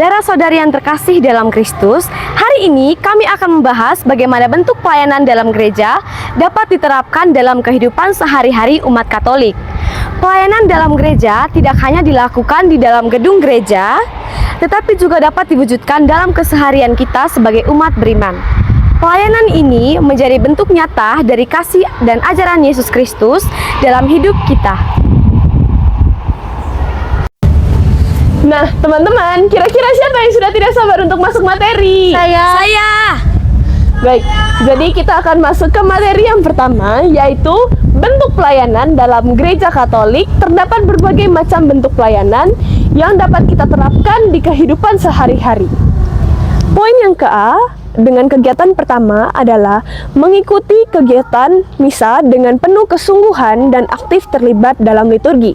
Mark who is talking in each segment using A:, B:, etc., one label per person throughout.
A: Saudara-saudari yang terkasih dalam Kristus, hari ini kami akan membahas bagaimana bentuk pelayanan dalam gereja dapat diterapkan dalam kehidupan sehari-hari umat Katolik. Pelayanan dalam gereja tidak hanya dilakukan di dalam gedung gereja, tetapi juga dapat diwujudkan dalam keseharian kita sebagai umat beriman. Pelayanan ini menjadi bentuk nyata dari kasih dan ajaran Yesus Kristus dalam hidup kita.
B: Nah, teman-teman, kira-kira siapa yang sudah tidak sabar untuk masuk materi?
A: Saya.
B: Baik, jadi kita akan masuk ke materi yang pertama, yaitu bentuk pelayanan dalam gereja Katolik. Terdapat berbagai macam bentuk pelayanan yang dapat kita terapkan di kehidupan sehari-hari. Poin yang ke-A, dengan kegiatan pertama adalah mengikuti kegiatan misa dengan penuh kesungguhan dan aktif terlibat dalam liturgi.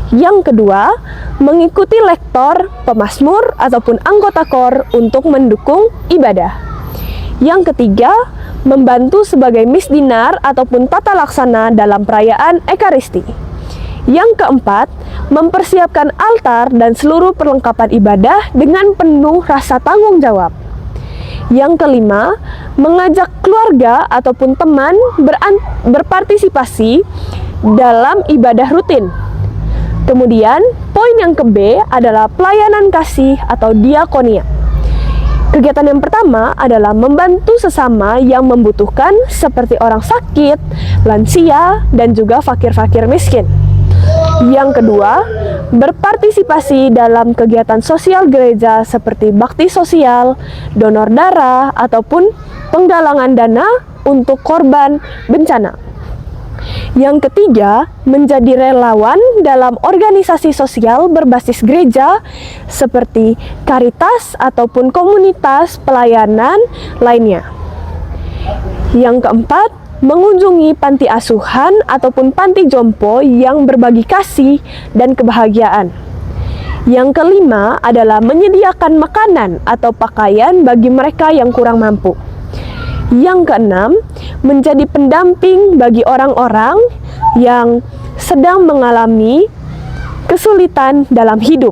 B: Yang kedua, mengikuti lektor, pemazmur, ataupun anggota KOR untuk mendukung ibadah. Yang ketiga, membantu sebagai misdinar ataupun tata laksana dalam perayaan Ekaristi. Yang keempat, mempersiapkan altar dan seluruh perlengkapan ibadah dengan penuh rasa tanggung jawab. Yang kelima, mengajak keluarga ataupun teman berpartisipasi dalam ibadah rutin. Kemudian, poin yang ke-B adalah pelayanan kasih atau diakonia. Kegiatan yang pertama adalah membantu sesama yang membutuhkan seperti orang sakit, lansia, dan juga fakir-fakir miskin. Yang kedua, berpartisipasi dalam kegiatan sosial gereja seperti bakti sosial, donor darah, ataupun penggalangan dana untuk korban bencana. Yang ketiga, menjadi relawan dalam organisasi sosial berbasis gereja seperti Caritas ataupun komunitas pelayanan lainnya. Yang keempat, mengunjungi panti asuhan ataupun panti jompo yang berbagi kasih dan kebahagiaan. Yang kelima adalah menyediakan makanan atau pakaian bagi mereka yang kurang mampu. Yang keenam, menjadi pendamping bagi orang-orang yang sedang mengalami kesulitan dalam hidup.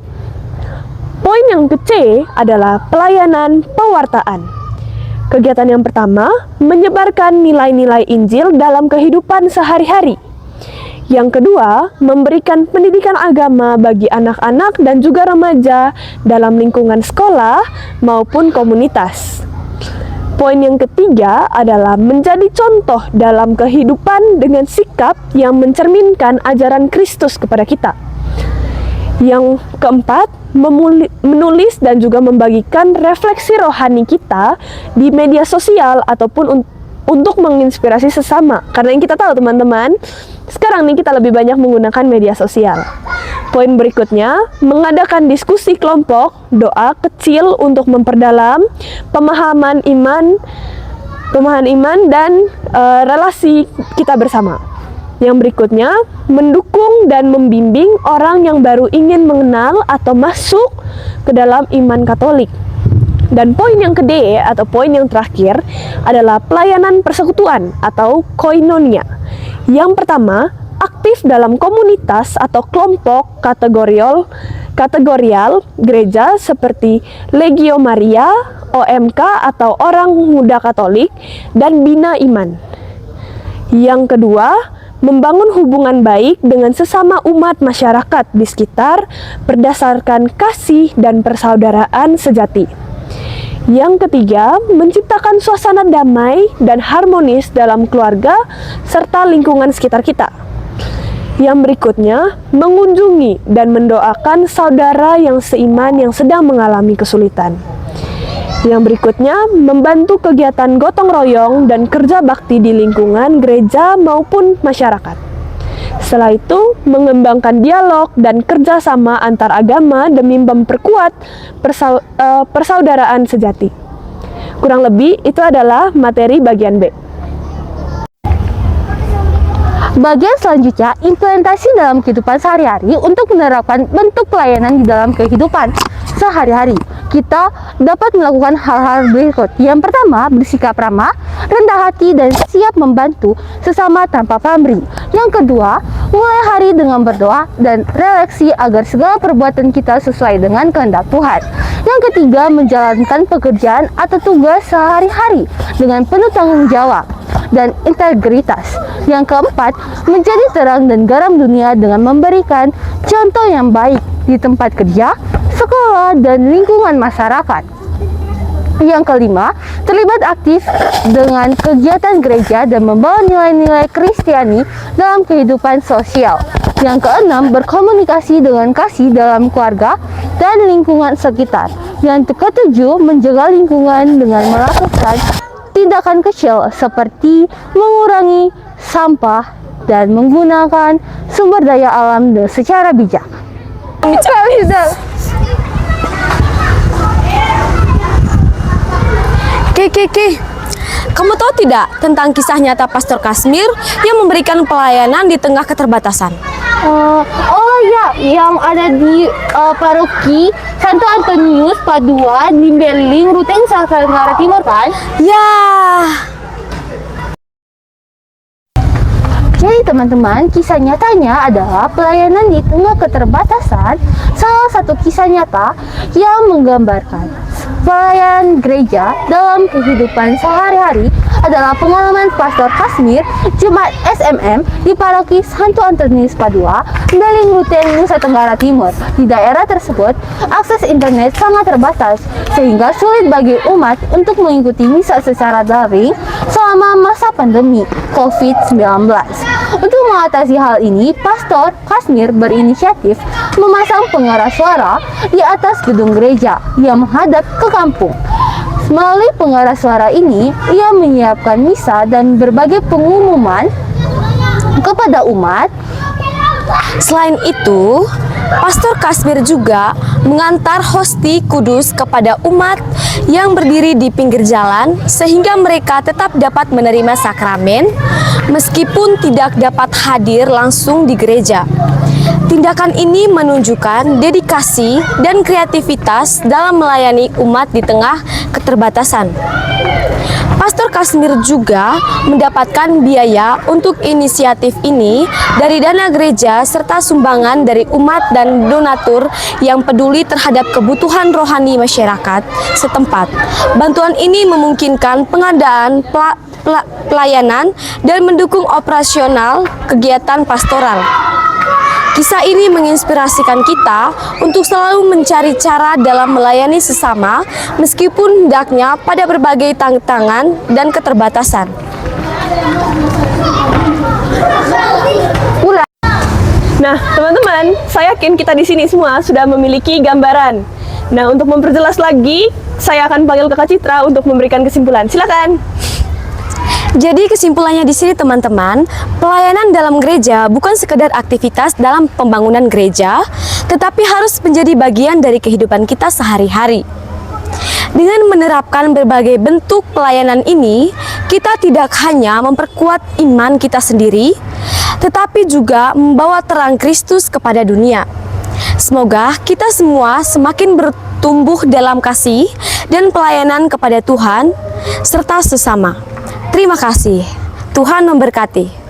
B: Poin yang ke-C adalah pelayanan pewartaan. Kegiatan yang pertama, menyebarkan nilai-nilai Injil dalam kehidupan sehari-hari. Yang kedua, memberikan pendidikan agama bagi anak-anak dan juga remaja dalam lingkungan sekolah maupun komunitas. Poin yang ketiga adalah menjadi contoh dalam kehidupan dengan sikap yang mencerminkan ajaran Kristus kepada kita. Yang keempat, menulis dan juga membagikan refleksi rohani kita di media sosial ataupun untuk menginspirasi sesama. Karena yang kita tahu teman-teman, sekarang nih kita lebih banyak menggunakan media sosial. Poin berikutnya, mengadakan diskusi kelompok, doa kecil untuk memperdalam pemahaman iman dan relasi kita bersama. Yang berikutnya, mendukung dan membimbing orang yang baru ingin mengenal atau masuk ke dalam iman Katolik. Dan poin yang ke-D atau poin yang terakhir adalah pelayanan persekutuan atau koinonia. Yang pertama, aktif dalam komunitas atau kelompok kategorial gereja seperti Legio Maria, OMK atau Orang Muda Katolik, dan Bina Iman. Yang kedua, membangun hubungan baik dengan sesama umat masyarakat di sekitar berdasarkan kasih dan persaudaraan sejati. Yang ketiga, menciptakan suasana damai dan harmonis dalam keluarga serta lingkungan sekitar kita. Yang berikutnya, mengunjungi dan mendoakan saudara yang seiman yang sedang mengalami kesulitan. Yang berikutnya, membantu kegiatan gotong royong dan kerja bakti di lingkungan gereja maupun masyarakat. Setelah itu, mengembangkan dialog dan kerjasama antar agama demi memperkuat persaudaraan sejati. Kurang lebih, itu adalah materi bagian B.
A: Bagian selanjutnya, implementasi dalam kehidupan sehari-hari untuk menerapkan bentuk pelayanan di dalam kehidupan sehari-hari. Kita dapat melakukan hal-hal berikut. Yang pertama, bersikap ramah, rendah hati, dan siap membantu sesama tanpa pamrih. Yang kedua,
C: Mulai hari dengan berdoa dan refleksi agar segala perbuatan kita sesuai dengan kehendak Tuhan. Yang ketiga, menjalankan pekerjaan atau tugas sehari-hari dengan penuh tanggung jawab dan integritas. Yang keempat, menjadi terang dan garam dunia dengan memberikan contoh yang baik di tempat kerja, sekolah, dan lingkungan masyarakat. Yang kelima, terlibat aktif dengan kegiatan gereja dan membawa nilai-nilai Kristiani dalam kehidupan sosial. Yang keenam, berkomunikasi dengan kasih dalam keluarga dan lingkungan sekitar. Yang ketujuh, menjaga lingkungan dengan melakukan tindakan kecil seperti mengurangi sampah dan menggunakan sumber daya alam secara bijak.
A: Oke. Kamu tahu tidak tentang kisah nyata Pastor Kasmir yang memberikan pelayanan di tengah keterbatasan?
C: Oh ya, yang ada di paroki Santo Antonius Padua di Beling, Ruteng, Nusa Tenggara Timur kan?
A: Ya.
C: Jadi teman-teman, kisah nyatanya adalah pelayanan di tengah keterbatasan. Salah satu kisah nyata yang menggambarkan pelayanan gereja dalam kehidupan sehari-hari adalah pengalaman Pastor Kasmir, Jemaat SMM di Paroki Santo Antonius Padua, Beling, Ruteng, Nusa Tenggara Timur. Di daerah tersebut, akses internet sangat terbatas, sehingga sulit bagi umat untuk mengikuti misa secara daring selama masa pandemi COVID-19. Untuk mengatasi hal ini, Pastor Kasmir berinisiatif memasang pengeras suara di atas gedung gereja yang menghadap ke kampung. Melalui pengeras suara ini, ia menyiapkan misa dan berbagai pengumuman kepada umat.
A: Selain itu, Pastor Kasmir juga mengantar hosti kudus kepada umat yang berdiri di pinggir jalan sehingga mereka tetap dapat menerima sakramen meskipun tidak dapat hadir langsung di gereja. Tindakan ini menunjukkan dedikasi dan kreativitas dalam melayani umat di tengah keterbatasan. Pastor Kasmir juga mendapatkan biaya untuk inisiatif ini dari dana gereja serta sumbangan dari umat dan donatur yang peduli terhadap kebutuhan rohani masyarakat setempat. Bantuan ini memungkinkan pengadaan pelayanan dan mendukung operasional kegiatan pastoral. Kisah ini menginspirasikan kita untuk selalu mencari cara dalam melayani sesama meskipun hendaknya pada berbagai tantangan dan keterbatasan.
B: Nah, teman-teman, saya yakin kita di sini semua sudah memiliki gambaran. Nah, untuk memperjelas lagi, saya akan panggil Kakak Citra untuk memberikan kesimpulan. Silakan.
A: Jadi kesimpulannya di sini teman-teman, pelayanan dalam gereja bukan sekedar aktivitas dalam pembangunan gereja, tetapi harus menjadi bagian dari kehidupan kita sehari-hari. Dengan menerapkan berbagai bentuk pelayanan ini, kita tidak hanya memperkuat iman kita sendiri, tetapi juga membawa terang Kristus kepada dunia. Semoga kita semua semakin bertumbuh dalam kasih dan pelayanan kepada Tuhan serta sesama. Terima kasih. Tuhan memberkati.